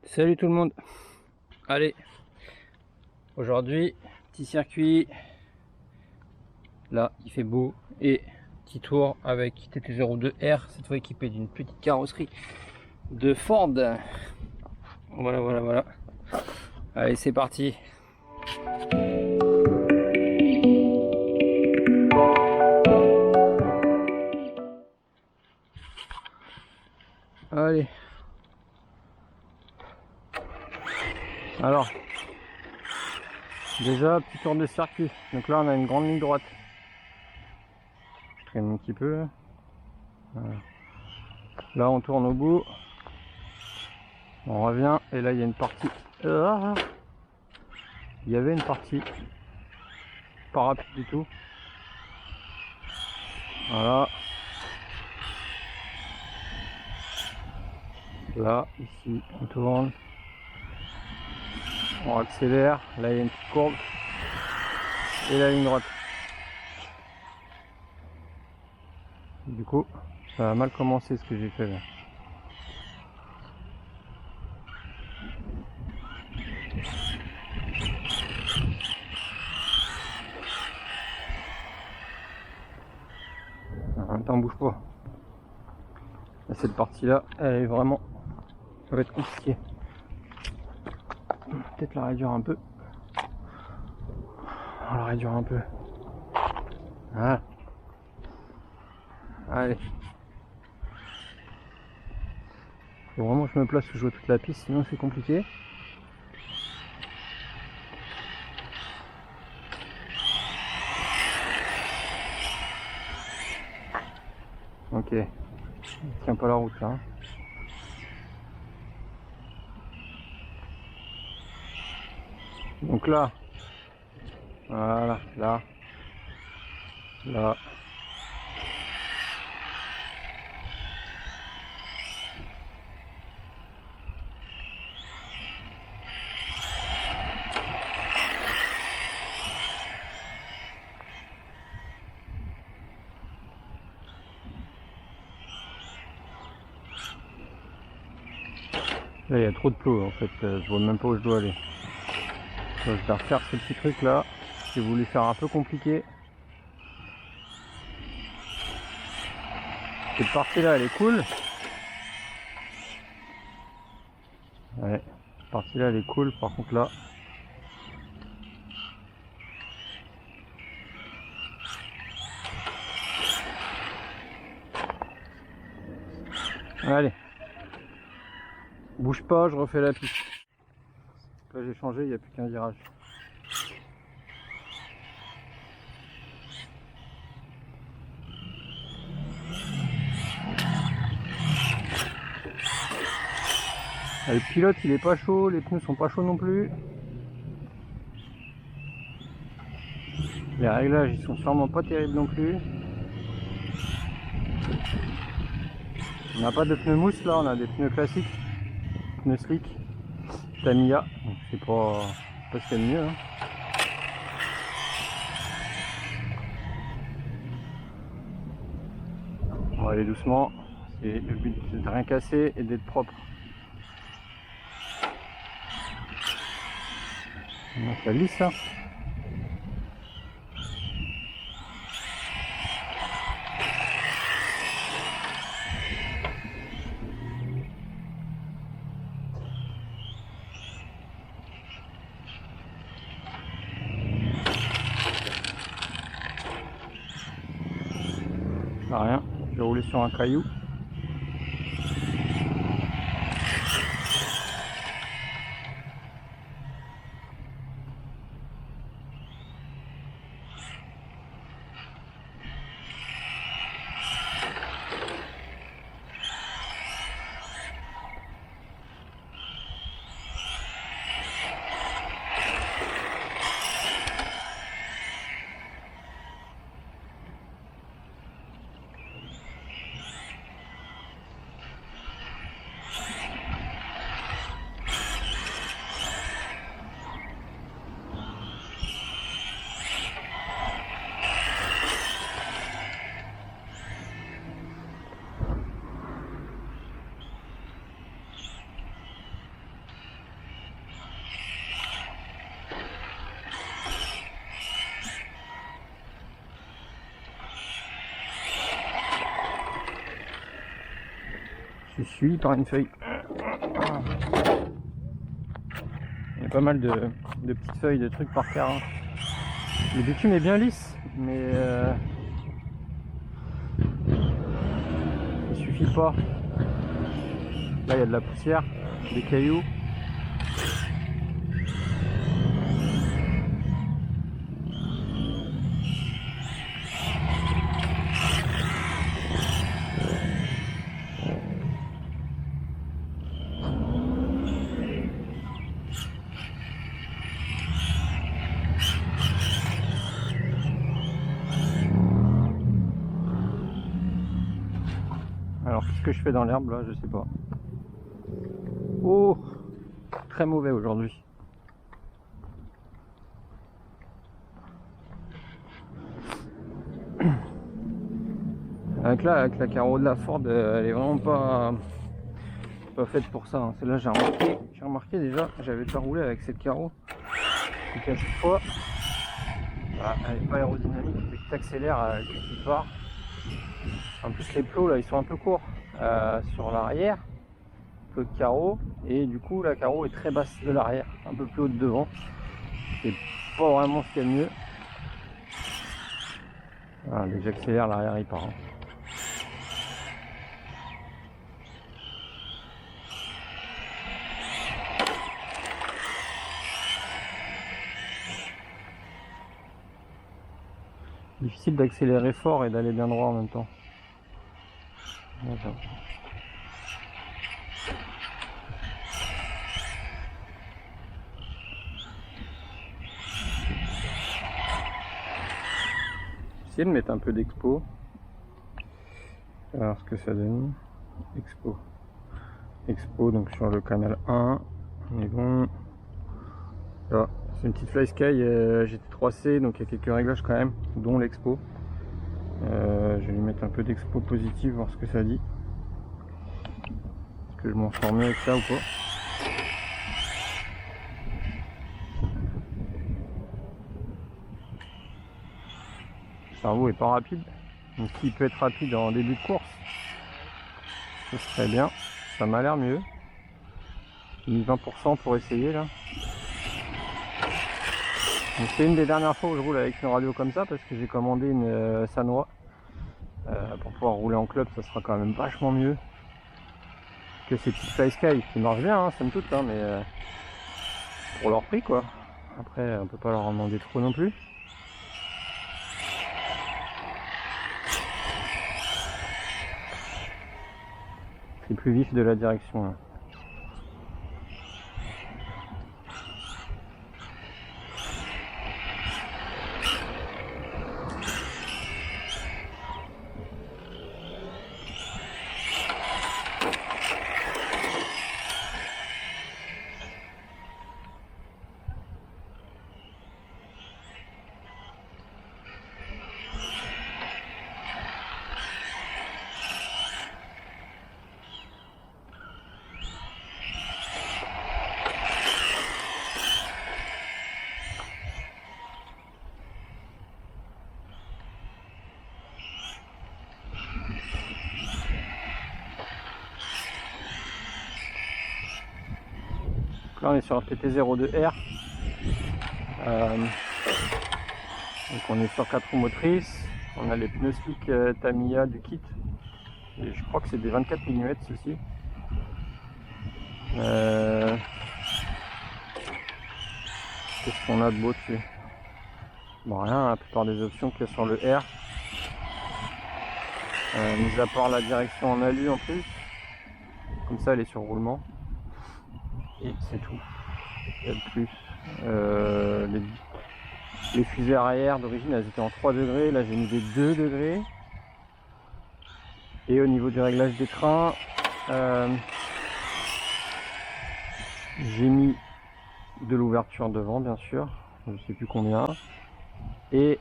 Salut tout le monde. Allez, aujourd'hui petit circuit. Là il fait beau et petit tour avec TT02R, cette fois équipé d'une petite carrosserie de Ford. Voilà. Allez, c'est parti. Allez. Alors, déjà petit tour de circuit. Donc là on a une grande ligne droite. Je traîne un petit peu. Voilà. Là on tourne au bout. On revient et là il y a une partie. Il y avait une partie pas rapide du tout. Voilà. Là, ici, on tourne. On accélère. Là, il y a une petite courbe. Et la ligne droite. Du coup, ça a mal commencé ce que j'ai fait là. En même temps, bouge pas. Et cette partie-là, elle est vraiment... Ça va être compliqué. Peut-être la réduire un peu. On va la réduire un peu. Voilà. Allez. Faut vraiment que je me place où je vois toute la piste, sinon c'est compliqué. Ok. Il tient pas la route là. Donc là, voilà, là, là. Là, il y a trop de plots en fait, je vois même pas où je dois aller. Je vais refaire ce petit truc là. J'ai voulu faire un peu compliqué. Cette partie là, elle est cool. Ouais, cette partie là, elle est cool. Par contre là, allez, bouge pas, je refais la piste. Là j'ai changé, il n'y a plus qu'un virage. Le pilote il est pas chaud, les pneus sont pas chauds non plus. Les réglages ils sont sûrement pas terribles non plus. On n'a pas de pneus mousse là, on a des pneus classiques, pneus slick, Tamiya, donc c'est pas ce qu'il y a de mieux. Hein. On va aller doucement, le but c'est de rien casser et d'être propre. Ça glisse ça. Rien, je vais rouler sur un caillou. suis suivi par une feuille. Il y a pas mal de petites feuilles, de trucs par terre. Hein. Le bitume est bien lisse, mais il suffit pas. Là, il y a de la poussière, des cailloux. Alors qu'est-ce que je fais dans l'herbe là, je sais pas. Oh, très mauvais aujourd'hui. Avec la carreau de la Ford, elle est vraiment pas faite pour ça. Hein. Celle-là, j'ai remarqué déjà, j'avais déjà roulé avec cette carreau. Donc à chaque fois, voilà, elle n'est pas aérodynamique, dès que tu accélères, tu pars. En plus les plots là ils sont un peu courts sur l'arrière, plot de carreau, et du coup la carreau est très basse de l'arrière, un peu plus haut de devant. C'est pas vraiment ce qu'il y a de mieux. Voilà, dès que j'accélère, l'arrière il part. Hein. Difficile d'accélérer fort et d'aller bien droit en même temps. Voilà. Essayer de mettre un peu d'expo. Alors ce que ça donne. Expo donc sur le canal 1. On est bon. Là, c'est une petite FlySky GT3C, donc il y a quelques réglages quand même, dont l'expo. Je vais lui mettre un peu d'expo positive, voir ce que ça dit. Est-ce que je m'en sors mieux avec ça ou pas? Le cerveau est pas rapide, donc s'il peut être rapide en début de course, ce serait bien. Ça m'a l'air mieux. J'ai mis 20% pour essayer là. C'est une des dernières fois où je roule avec une radio comme ça parce que j'ai commandé une Sanwa. Pour pouvoir rouler en club, ça sera quand même vachement mieux que ces petites FlySky qui marchent bien, hein, somme toute, hein, mais pour leur prix quoi. Après, on peut pas leur en demander trop non plus. C'est plus vif de la direction. Là. Là on est sur un PT02R, donc on est sur 4 roues motrices, on a les pneus slick Tamiya du kit, et je crois que c'est des 24 mm ceci. Qu'est-ce qu'on a de beau dessus? Bon rien, la plupart des options qu'il y a sur le R, mis à part la direction en alu en plus, comme ça elle est sur roulement. Et c'est tout. Il y a de plus. Les fusées arrière d'origine elles étaient en 3 degrés, là j'ai mis des 2 degrés. Et au niveau du réglage d'écran, j'ai mis de l'ouverture devant bien sûr, je sais plus combien. Et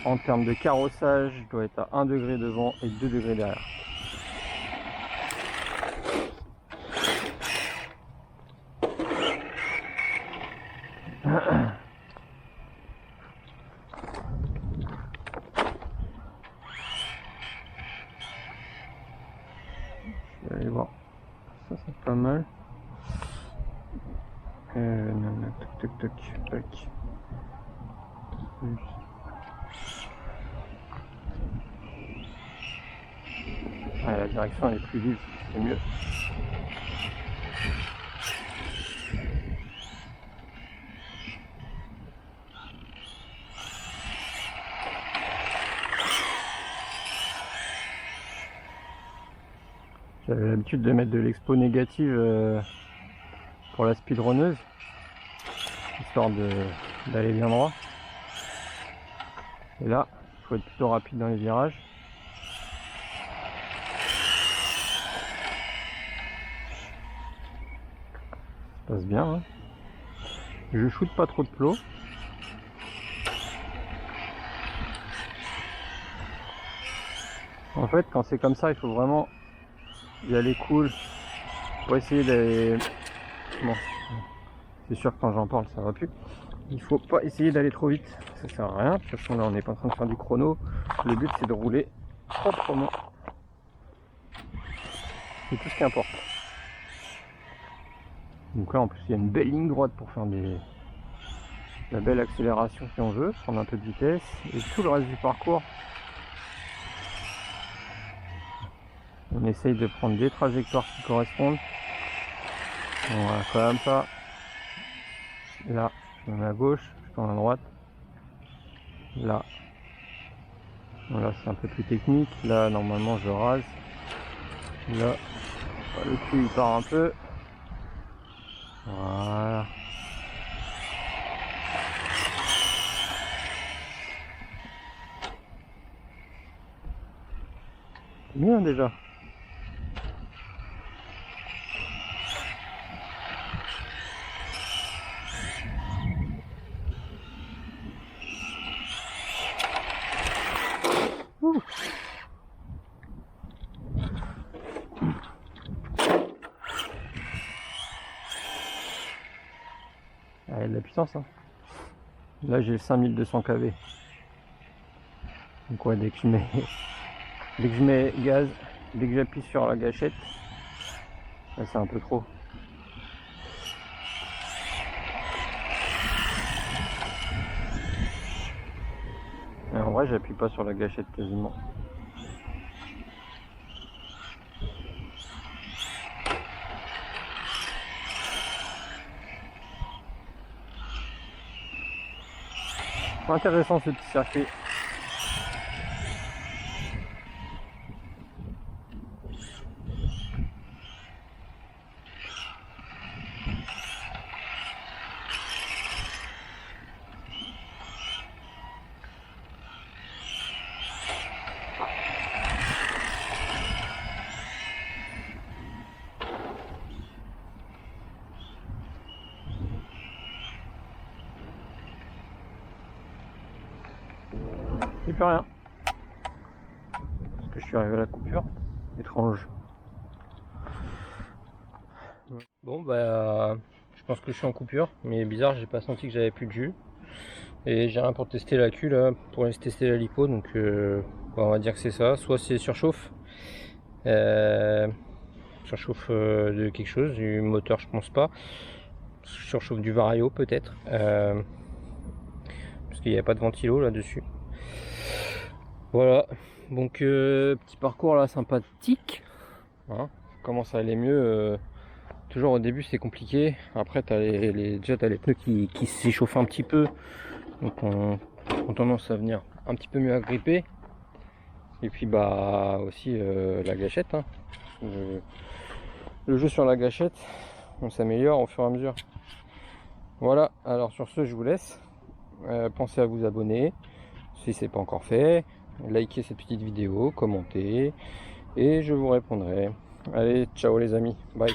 en termes de carrossage, je dois être à 1 degré devant et 2 degrés derrière. Je vais aller voir. Ça c'est pas mal. Tac, tac, tac, tac. Ouais, la direction elle est plus vive, c'est mieux. J'avais l'habitude de mettre de l'expo négative pour la speedrunneuse, histoire d'aller bien droit. Et là, il faut être plutôt rapide dans les virages. Ça passe bien, hein. Je shoot pas trop de plots. En fait, quand c'est comme ça, il faut vraiment y aller cool pour essayer d'aller... Bon, c'est sûr que quand j'en parle, ça va plus. Il faut pas essayer d'aller trop vite, ça sert à rien. De toute façon, là, on n'est pas en train de faire du chrono. Le but, c'est de rouler proprement. C'est tout ce qui importe. Donc là, en plus, il y a une belle ligne droite pour faire la belle accélération si on veut, prendre un peu de vitesse. Et tout le reste du parcours, on essaye de prendre des trajectoires qui correspondent. Voilà, comme ça. Là, je me mets à gauche, je tourne à droite. Là, voilà, c'est un peu plus technique. Là, normalement, je rase. Là, le cul il part un peu. Voilà. C'est bien déjà. Ouh. Ah, il y a de la puissance, hein. Là j'ai le 5200 kV. Donc ouais, dès que je mets gaz, dès que j'appuie sur la gâchette, là c'est un peu trop. Et en vrai j'appuie pas sur la gâchette quasiment. Intéressant ce petit circuit. Il plus rien. Parce que je suis arrivé à la coupure. Étrange. Bon bah je pense que je suis en coupure, mais bizarre, j'ai pas senti que j'avais plus de jus. Et j'ai rien pour tester la Q là, pour tester la lipo, donc on va dire que c'est ça. Soit c'est surchauffe. Surchauffe de quelque chose, du moteur je pense pas. Surchauffe du vario peut-être. Parce qu'il n'y a pas de ventilo là-dessus. Voilà, donc petit parcours là sympathique, hein, commence à aller mieux. Toujours au début c'est compliqué, après t'as déjà t'as les pneus qui s'échauffent un petit peu, donc on tendance à venir un petit peu mieux agripper. Et puis bah aussi la gâchette, hein. Le jeu sur la gâchette, on s'améliore au fur et à mesure. Voilà, alors sur ce je vous laisse. Pensez à vous abonner si c'est pas encore fait. Likez cette petite vidéo, commentez et je vous répondrai. Allez, ciao les amis, bye.